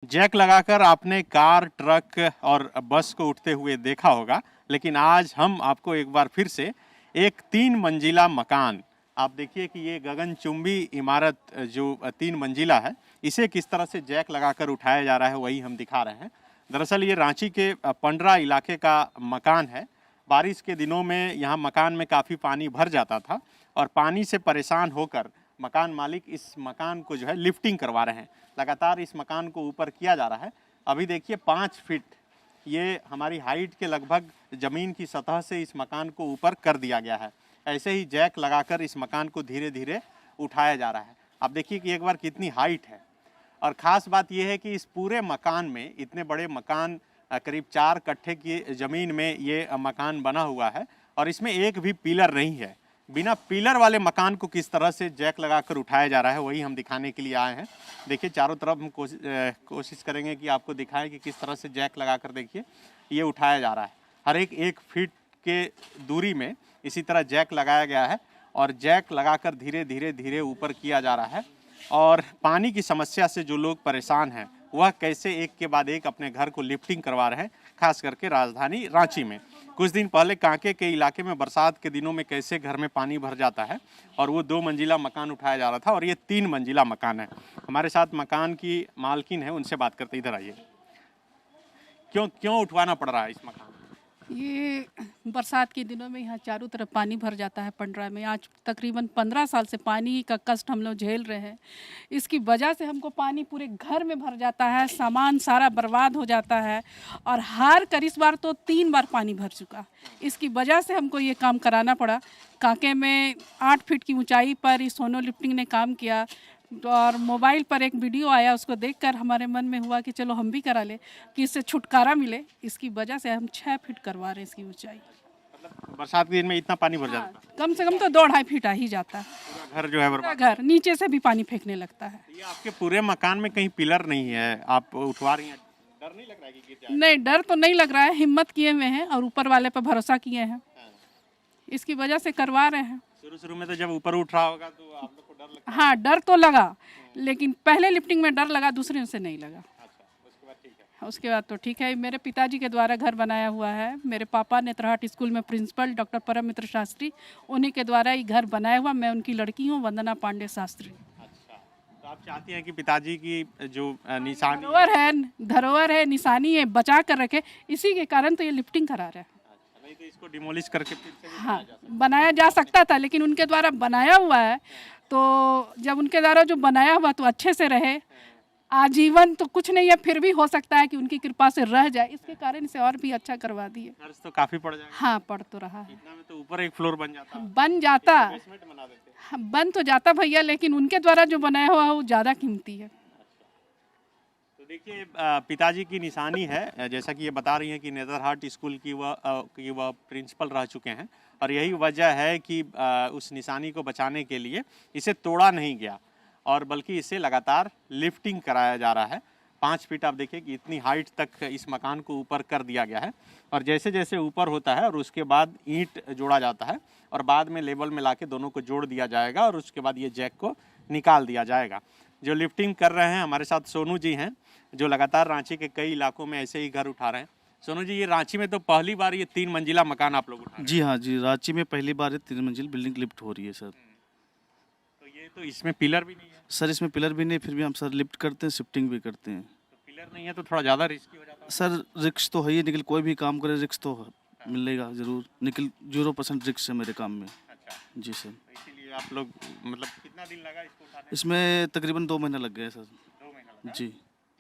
Jack लगाकर आपने car, truck और बस को उठते हुए देखा होगा, लेकिन आज हम आपको एक बार फिर से एक 3 मंजिला मकान, आप देखिए कि ये गगनचुंबी इमारत जो 3 मंजिला है, इसे किस तरह से जैक लगाकर उठाया जा रहा है वही हम दिखा रहे हैं। दरअसल ये रांची के पंडरा इलाके का मकान है। बारिश के दिनों में यहाँ मकान में काफ़ी पानी भर जाता था और पानी से परेशान होकर मकान मालिक इस मकान को जो है लिफ्टिंग करवा रहे हैं। लगातार इस मकान को ऊपर किया जा रहा है। अभी देखिए 5 फीट ये हमारी हाइट के लगभग ज़मीन की सतह से इस मकान को ऊपर कर दिया गया है। ऐसे ही जैक लगाकर इस मकान को धीरे धीरे उठाया जा रहा है। आप देखिए कि एक बार कितनी हाइट है। और ख़ास बात यह है कि इस पूरे मकान में, इतने बड़े मकान, करीब 4 कट्ठे की ज़मीन में ये मकान बना हुआ है और इसमें एक भी पिलर नहीं है। बिना पिलर वाले मकान को किस तरह से जैक लगाकर उठाया जा रहा है वही हम दिखाने के लिए आए हैं। देखिए चारों तरफ हम कोशिश करेंगे कि आपको दिखाएं कि किस तरह से जैक लगाकर देखिए ये उठाया जा रहा है। हर एक फीट के दूरी में इसी तरह जैक लगाया गया है और जैक लगाकर धीरे धीरे धीरे ऊपर किया जा रहा है। और पानी की समस्या से जो लोग परेशान हैं वह कैसे एक के बाद एक अपने घर को लिफ्टिंग करवा रहे हैं, खास करके राजधानी रांची में। कुछ दिन पहले कांके के इलाके में बरसात के दिनों में कैसे घर में पानी भर जाता है और वो 2 मंजिला मकान उठाया जा रहा था और ये 3 मंजिला मकान है। हमारे साथ मकान की मालकिन है, उनसे बात करते। इधर आइए। क्यों उठवाना पड़ रहा है इस मकान? ये बरसात के दिनों में यहाँ चारों तरफ पानी भर जाता है पंडरा में। आज तकरीबन 15 साल से पानी का कष्ट हम लोग झेल रहे हैं। इसकी वजह से हमको पानी पूरे घर में भर जाता है, सामान सारा बर्बाद हो जाता है और हार कर इस बार तो 3 बार पानी भर चुका। इसकी वजह से हमको ये काम कराना पड़ा। कांके में 8 फीट की ऊंचाई पर इस सोनो लिफ्टिंग ने काम किया और मोबाइल पर एक वीडियो आया, उसको देखकर हमारे मन में हुआ कि चलो हम भी करा ले कि इससे छुटकारा मिले। इसकी वजह से हम 6 फीट करवा रहे हैं इसकी ऊंचाई। मतलब बरसात के दिन में इतना पानी भर जाता है? कम से कम तो 2-2.5 फीट आ ही जाता है। घर जो है बर्बाद। घर नीचे से भी पानी फेंकने लगता है। ये आपके पूरे मकान में कहीं पिलर नहीं है, आप उठवा रही हैं, डर नहीं लग रहा है कि गिर जाए? नहीं, डर तो नहीं लग रहा है। हिम्मत किए हुए हैं और ऊपर वाले पर भरोसा किए हैं, इसकी वजह से करवा रहे हैं। शुरू में तो जब ऊपर उठ रहा होगा तो आप लोग को डर लगता है? हाँ, डर तो लगा, लेकिन पहले लिफ्टिंग में डर लगा, दूसरे से नहीं लगा। अच्छा, उसके बाद ठीक है। उसके बाद तो ठीक है। मेरे पिताजी के द्वारा घर बनाया हुआ है। मेरे पापा नेतरहाट स्कूल में प्रिंसिपल डॉक्टर परम मित्र शास्त्री, उन्हीं के द्वारा ये घर बनाया हुआ। मैं उनकी लड़की हूँ, वंदना पांडे शास्त्री। अच्छा, तो आप चाहती हैं कि पिताजी की जो निशानी धरोहर है, निशानी है, बचा कर रखे। इसी के कारण तो ये लिफ्टिंग करा रहे हैं। अच्छा, नहीं तो इसको डिमोलिश करके फिर से भी हाँ, बनाया जा सकता था, लेकिन उनके द्वारा बनाया हुआ है तो जब उनके द्वारा जो बनाया हुआ तो अच्छे से रहे। आजीवन तो कुछ नहीं है, फिर भी हो सकता है कि उनकी कृपा से रह जाए, इसके कारण इसे और भी अच्छा करवा दिए। खर्च तो काफी पड़ जाएगा। हाँ, पड़ तो रहा है। इतना में तो ऊपर एक फ्लोर बन जाता, बन जाता, बेसमेंट बना देते। हाँ, बन तो जाता भैया, लेकिन उनके द्वारा जो बनाया हुआ है वो ज़्यादा कीमती है। तो देखिए पिताजी की निशानी है, जैसा कि ये बता रही हैं कि नेतरहाट स्कूल की वह प्रिंसिपल रह चुके हैं और यही वजह है कि उस निशानी को बचाने के लिए इसे तोड़ा नहीं गया और बल्कि इसे लगातार लिफ्टिंग कराया जा रहा है। 5 फीट आप देखिए कि इतनी हाइट तक इस मकान को ऊपर कर दिया गया है और जैसे जैसे ऊपर होता है और उसके बाद ईंट जोड़ा जाता है और बाद में लेवल में लाके दोनों को जोड़ दिया जाएगा और उसके बाद ये जैक को निकाल दिया जाएगा। जो लिफ्टिंग कर रहे हैं हमारे साथ सोनू जी हैं, जो लगातार रांची के कई इलाकों में ऐसे ही घर उठा रहे हैं। सोनू जी, ये रांची में तो पहली बार ये 3 मंजिला मकान आप लोग उठा रहे हैं? जी हाँ जी, रांची में पहली बार 3 मंजिल बिल्डिंग लिफ्ट हो रही है सर। तो ये तो इसमें पिलर भी नहीं है? सर इसमें पिलर भी नहीं, फिर भी हम सर लिफ्ट करते हैं, शिफ्टिंग भी करते हैं। तो पिलर नहीं है तो थोड़ा ज़्यादा रिस्की हो जाता है? सर रिक्स तो है ही, निकल कोई भी काम करे रिक्स तो मिलेगा ज़रूर। निकल 0% रिक्स है मेरे काम में। अच्छा, जी सर। तो इसीलिए आप लोग, मतलब कितना दिन लगा इसको उठाने में? इसमें तकरीबन 2 महीना लग गए सर। 2 महीना लगा। जी,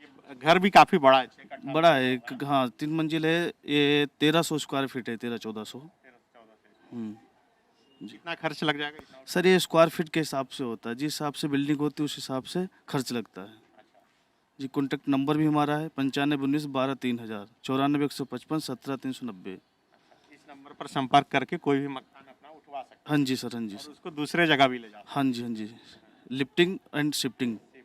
ये घर भी काफ़ी बड़ा है, 6 कट्ठा बड़ा है। हाँ, 3 मंजिल है। ये 1300 स्क्वायर फीट है, 13-1400। 13-14 कितना खर्च लग जाएगा इतना? सर ये स्क्वायर फीट के हिसाब से होता है, जिस हिसाब से बिल्डिंग होती है उस हिसाब से खर्च लगता है। जी, कॉन्टैक्ट नंबर भी हमारा है 9519123000, 9415575390। इस नंबर पर संपर्क करके कोई भी मकान अपना उठवा सकता हाँ जी सर, हाँ जी है और सर। उसको दूसरे जगह भी ले जाता हाँ जी, हाँ जी। Lifting and shifting. है।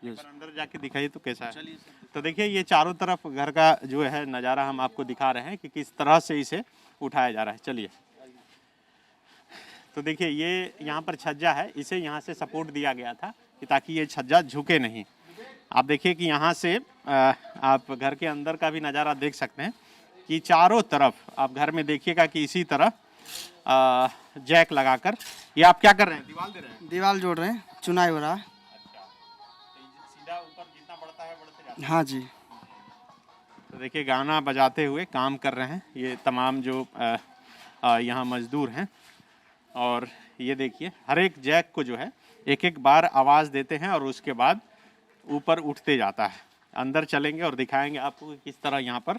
यस। पर अंदर जाके दिखाइए तो कैसा है। तो देखिए ये चारों तरफ घर का जो है नज़ारा हम आपको दिखा रहे हैं कि किस तरह से इसे उठाया जा रहा है। चलिए, तो देखिए ये यहाँ पर छज्जा है, इसे यहाँ से सपोर्ट दिया गया था कि ताकि ये छज्जा झुके नहीं। आप देखिए कि यहाँ से आप घर के अंदर का भी नज़ारा देख सकते हैं कि चारों तरफ आप घर में देखिएगा कि इसी तरह जैक लगाकर ये आप क्या कर रहे हैं, दीवार दे रहे हैं? दीवार जोड़ रहे हैं, चुनाई हो रहा है। अच्छा, तो सीधा ऊपर जितना बढ़ता है बढ़ते जाता है। हाँ जी। तो देखिए गाना बजाते हुए काम कर रहे हैं ये तमाम जो यहाँ मजदूर हैं, और ये देखिए हर एक जैक को जो है एक एक बार आवाज़ देते हैं और उसके बाद ऊपर उठते जाता है। अंदर चलेंगे और दिखाएंगे आपको कि किस तरह यहाँ पर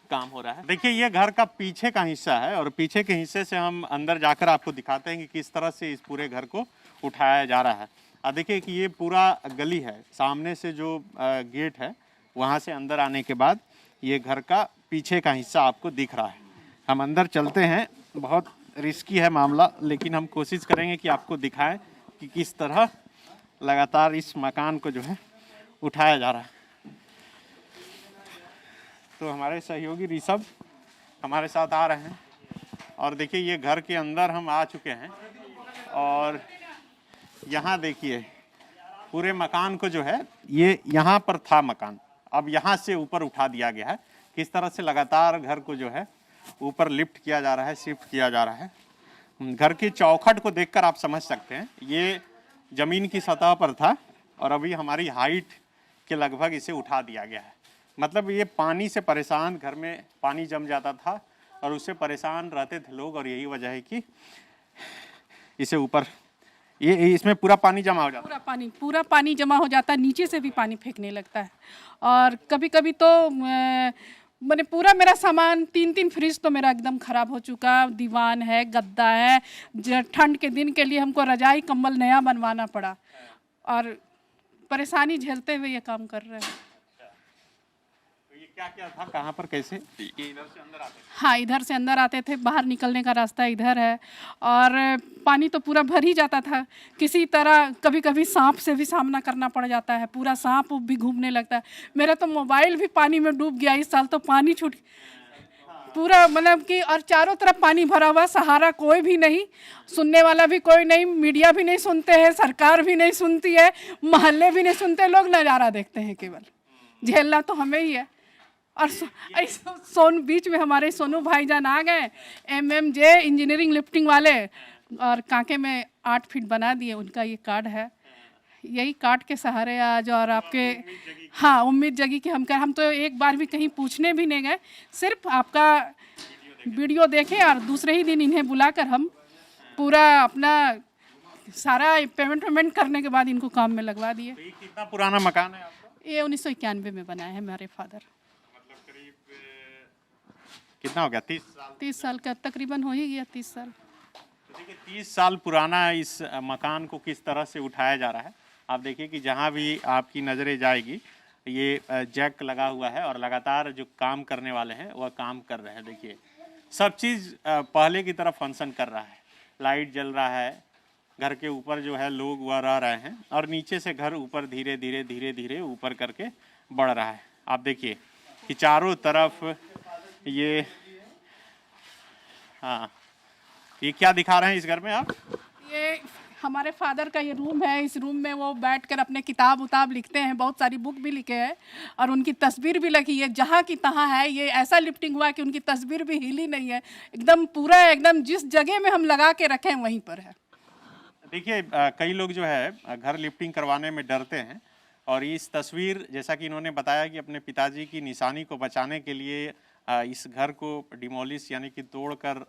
काम हो रहा है। देखिए ये घर का पीछे का हिस्सा है और पीछे के हिस्से से हम अंदर जाकर आपको दिखाते हैं कि किस तरह से इस पूरे घर को उठाया जा रहा है। अब देखिए कि ये पूरा गली है, सामने से जो गेट है वहाँ से अंदर आने के बाद ये घर का पीछे का हिस्सा आपको दिख रहा है। हम अंदर चलते हैं, बहुत रिस्की है मामला, लेकिन हम कोशिश करेंगे कि आपको दिखाएं कि किस तरह लगातार इस मकान को जो है उठाया जा रहा है। तो हमारे सहयोगी ऋषभ हमारे साथ आ रहे हैं और देखिए ये घर के अंदर हम आ चुके हैं और यहाँ देखिए पूरे मकान को जो है ये यहाँ पर था मकान, अब यहाँ से ऊपर उठा दिया गया है। किस तरह से लगातार घर को जो है ऊपर लिफ्ट किया जा रहा है, शिफ्ट किया जा रहा है। घर की चौखट को देखकर आप समझ सकते हैं ये ज़मीन की सतह पर था और अभी हमारी हाइट के लगभग इसे उठा दिया गया है। मतलब ये पानी से परेशान, घर में पानी जम जाता था और उससे परेशान रहते थे लोग, और यही वजह है कि इसे ऊपर ये इसमें पूरा पानी जमा हो जाता है। पूरा पानी जमा हो जाता है, नीचे से भी पानी फेंकने लगता है। और कभी कभी तो मैंने पूरा मेरा सामान 3-3 फ्रिज तो मेरा एकदम ख़राब हो चुका, दीवान है, गद्दा है। ठंड के दिन के लिए हमको रजाई कंबल नया बनवाना पड़ा और परेशानी झेलते हुए ये काम कर रहे हैं। क्या क्या था, कहाँ पर, कैसे? ये इधर से अंदर आते थे? हाँ, इधर से अंदर आते थे, बाहर निकलने का रास्ता इधर है और पानी तो पूरा भर ही जाता था। किसी तरह कभी कभी सांप से भी सामना करना पड़ जाता है, पूरा सांप भी घूमने लगता है। मेरा तो मोबाइल भी पानी में डूब गया इस साल, तो पानी छूट पूरा, मतलब कि, और चारों तरफ पानी भरा हुआ, सहारा कोई भी नहीं, सुनने वाला भी कोई नहीं, मीडिया भी नहीं सुनते हैं, सरकार भी नहीं सुनती है, मोहल्ले भी नहीं सुनते, लोग नज़ारा देखते हैं, केवल झेलना तो हमें ही है। और बीच में हमारे सोनू भाईजान आ गए, MMJ इंजीनियरिंग लिफ्टिंग वाले, और कांके में 8 फीट बना दिए। उनका ये कार्ड है, यही कार्ड के सहारे आज और आपके, हाँ, उम्मीद जगी कि हम तो एक बार भी कहीं पूछने भी नहीं गए, सिर्फ आपका वीडियो देखें और दूसरे ही दिन इन्हें बुलाकर हम पूरा अपना सारा पेमेंट करने के बाद इनको काम में लगवा दिए। तो ये कितना पुराना मकान है आपका? ये 1991 में बनाया है हमारे फादर। कितना हो गया? 30 साल? 30 साल का तकरीबन हो ही गया, 30 साल। तो देखिए 30 साल पुराना इस मकान को किस तरह से उठाया जा रहा है। आप देखिए कि जहाँ भी आपकी नज़रें जाएगी ये जैक लगा हुआ है और लगातार जो काम करने वाले हैं वह काम कर रहे हैं। देखिए सब चीज़ पहले की तरह फंक्शन कर रहा है, लाइट जल रहा है, घर के ऊपर जो है लोग वह रह रहे हैं और नीचे से घर ऊपर धीरे धीरे धीरे धीरे ऊपर करके बढ़ रहा है। आप देखिए कि चारों तरफ ये, हाँ, ये क्या दिखा रहे हैं इस घर में आप? ये हमारे फादर का ये रूम है, इस रूम में वो बैठकर अपने किताब उताब लिखते हैं, बहुत सारी बुक भी लिखे हैं और उनकी तस्वीर भी लगी है, जहाँ की तहाँ है। ये ऐसा लिफ्टिंग हुआ कि उनकी तस्वीर भी हिली नहीं है, एकदम पूरा, एकदम जिस जगह में हम लगा के रखे हैं वहीं पर है। देखिए कई लोग जो है घर लिफ्टिंग करवाने में डरते हैं और इस तस्वीर, जैसा कि इन्होंने बताया कि अपने पिताजी की निशानी को बचाने के लिए इस घर को डिमोलिश यानी कि तोड़कर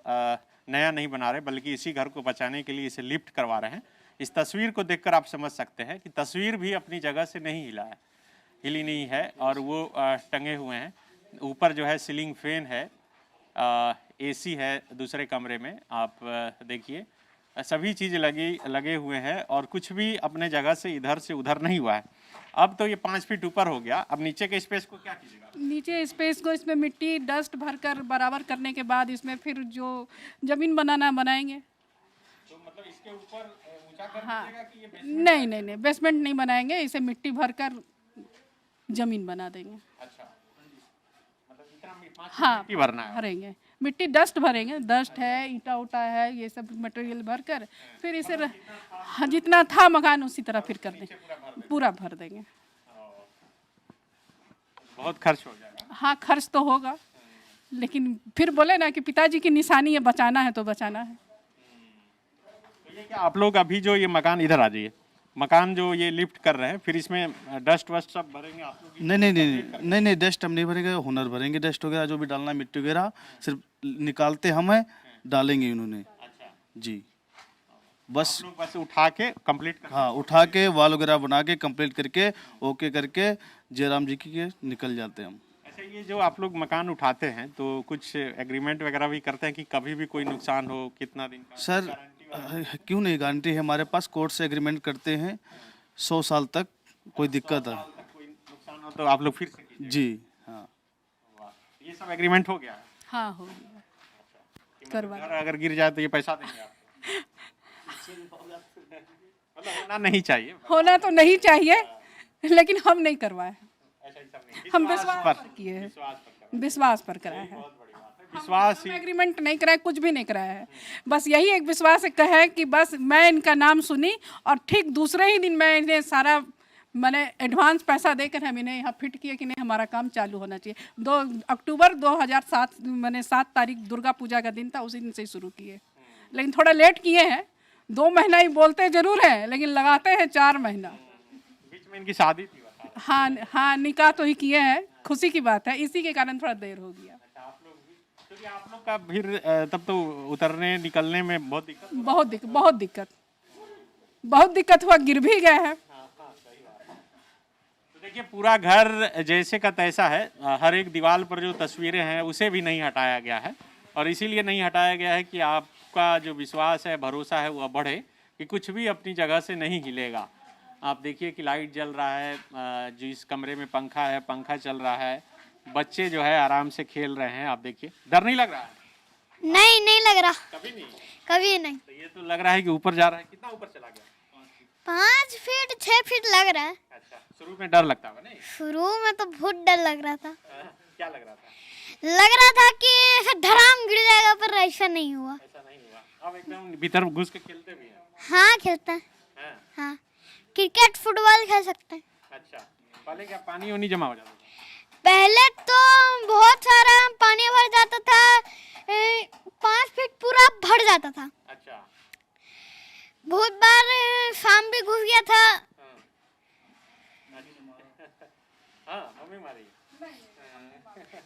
नया नहीं बना रहे, बल्कि इसी घर को बचाने के लिए इसे लिफ्ट करवा रहे हैं। इस तस्वीर को देखकर आप समझ सकते हैं कि तस्वीर भी अपनी जगह से नहीं हिली नहीं है और वो टंगे हुए हैं। ऊपर जो है सीलिंग फैन है, AC है दूसरे कमरे में, आप देखिए सभी चीज़ लगे हुए हैं और कुछ भी अपने जगह से इधर से उधर नहीं हुआ है। अब तो ये 5 फीट ऊपर हो गया, अब नीचे के स्पेस को क्या कीजिएगा? नीचे स्पेस को इसमें मिट्टी डस्ट भरकर बराबर करने के बाद इसमें फिर जो जमीन बनाना बनाएंगे। तो मतलब इसके ऊपर ऊंचा कर हाँ, दीजिएगा कि ये नहीं, बेसमेंट नहीं बनाएंगे, इसे मिट्टी भरकर जमीन बना देंगे। अच्छा, मतलब इतना 5 हाँ, मिट्टी भरना है? भरेंगे, मिट्टी डस्ट भरेंगे, डस्ट है, ईटा उटा है, ये सब मटेरियल भरकर फिर इसे जितना था मकान उसी तरह फिर कर देंगे, पूरा भर देंगे। बहुत खर्च हो जाएगा। हाँ, खर्च तो होगा, लेकिन फिर बोले ना कि पिताजी की निशानी है, बचाना है तो बचाना है। तो ये क्या आप लोग अभी जो ये मकान, इधर आ जाइए, मकान जो ये लिफ्ट कर रहे हैं, फिर इसमें डस्ट वस्ट सब भरेंगे आप लोग? नहीं, डस्ट हम नहीं भरेंगे, हुनर भरेंगे। डस्ट वगैरह जो भी डालना है, मिट्टी वगैरह सिर्फ निकालते हम हैं, डालेंगे उन्होंने। अच्छा, जी, बस आप लोग बस उठा के कंप्लीट कर। हाँ, उठा के वाल वगैरह बना के कंप्लीट करके ओके करके जयराम जी के निकल जाते हैं हम। अच्छा, ये जो आप लोग मकान उठाते हैं तो कुछ एग्रीमेंट वगैरह भी करते हैं कि कभी भी कोई नुकसान हो, कितना दिन का? सर क्यों नहीं, गारंटी है हमारे पास, कोर्ट से एग्रीमेंट करते हैं 100 साल तक, कोई दिक्कत है कोई नुकसान हो तो आप लोग फिर से कीजिए। जी। हाँ, ये सब एग्रीमेंट हो गया है? हाँ, हो गया, करवा। घर अगर गिर जाए तो ये पैसा देंगे आप? मतलब होना नहीं चाहिए। होना तो नहीं चाहिए, लेकिन हम नहीं करवाए, ऐसा ही सब नहीं। हम विश्वास पर किए हैं, विश्वास पर कराया है। विश्वास ही। एग्रीमेंट नहीं कराया, कुछ भी नहीं कराया है, बस यही एक विश्वास है कि बस मैं इनका नाम सुनी और ठीक दूसरे ही दिन मैं इन्हें सारा मैंने एडवांस पैसा देकर हम इन्हें यहाँ फिट किए कि नहीं हमारा काम चालू होना चाहिए। 2 अक्टूबर 2007 मैंने 7 तारीख दुर्गा पूजा का दिन था, उसी दिन से ही शुरू किए, लेकिन थोड़ा लेट किए हैं। 2 महीना ही बोलते जरूर हैं, लेकिन लगाते हैं 4 महीना। बीच में इनकी शादी थी? हाँ, निकाह तो ही किए हैं, खुशी की बात है, इसी के कारण थोड़ा देर हो गया। क्योंकि आप लोग का फिर तब तो उतरने निकलने में बहुत दिक्कत हुआ, गिर भी गया है। तो देखिए, पूरा घर जैसे का तैसा है, हर एक दीवार पर जो तस्वीरें हैं उसे भी नहीं हटाया गया है, और इसीलिए नहीं हटाया गया है कि आपका जो विश्वास है, भरोसा है, वो बढ़े कि कुछ भी अपनी जगह से नहीं हिलेगा। आप देखिए कि लाइट जल रहा है, जिस कमरे में पंखा है, पंखा चल रहा है, बच्चे जो है आराम से खेल रहे हैं। आप देखिए, डर नहीं लग रहा है? नहीं लग रहा, कभी नहीं? कभी नहीं। तो ये तो लग रहा है कि ऊपर जा रहा है। कितना ऊपर चला गया? 5 फीट 6 फीट लग रहा है। अच्छा, शुरू में डर लगता है नहीं? शुरू में तो बहुत डर लग रहा था। क्या लग रहा था? लग रहा था कि ऐसा धड़ाम गिर जाएगा, पर ऐसा नहीं हुआ। ऐसा नहीं हुआ। अब एकदम भीतर घुस के खेलते भी हैं? हाँ, खेलते हैं। हाँ, क्रिकेट फुटबॉल खेल सकते हैं। अच्छा, पहले क्या पानी वानी जमा हो जाता था? पहले तो बहुत सारा पानी भर जाता था, 5 फीट पूरा भर जाता था। अच्छा, बहुत बार शाम भी घुस गया था। हाँ, मम्मी मारी?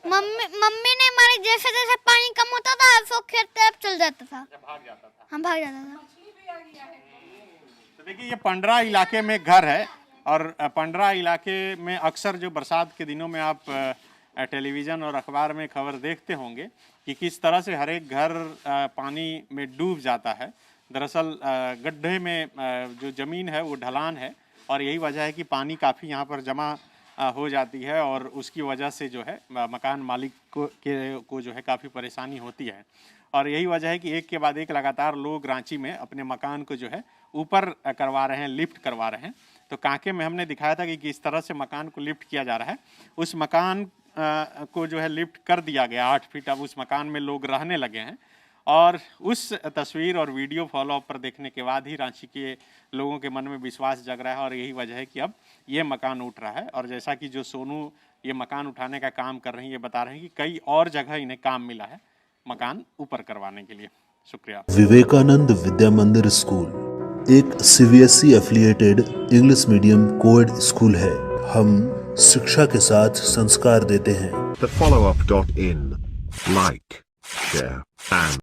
मम्मी ने मारी, जैसे जैसे पानी कम होता था वो खेलते अब चल जाता था। भाग जाता था? हम भाग जाता था। तो देखिए, ये पंडरा इलाके में घर है, और पंडरा इलाके में अक्सर जो बरसात के दिनों में आप टेलीविज़न और अखबार में खबर देखते होंगे कि किस तरह से हर एक घर पानी में डूब जाता है। दरअसल गड्ढे में जो ज़मीन है वो ढलान है, और यही वजह है कि पानी काफ़ी यहाँ पर जमा हो जाती है, और उसकी वजह से जो है मकान मालिक को जो है काफ़ी परेशानी होती है। और यही वजह है कि एक के बाद एक लगातार लोग रांची में अपने मकान को जो है ऊपर करवा रहे हैं, लिफ्ट करवा रहे हैं। तो कांके में हमने दिखाया था कि किस तरह से मकान को लिफ्ट किया जा रहा है। उस मकान को जो है लिफ्ट कर दिया गया 8 फीट, अब उस मकान में लोग रहने लगे हैं, और उस तस्वीर और वीडियो फॉलोअप पर देखने के बाद ही रांची के लोगों के मन में विश्वास जग रहा है, और यही वजह है कि अब ये मकान उठ रहा है। और जैसा कि जो सोनू ये मकान उठाने का काम कर रही हैं, ये बता रहे हैं कि कई और जगह इन्हें काम मिला है मकान ऊपर करवाने के लिए। शुक्रिया। विवेकानंद विद्या मंदिर स्कूल एक CBSE affiliated English medium coed school है। हम शिक्षा के साथ संस्कार देते हैं। The follow-up.in. Like, share, and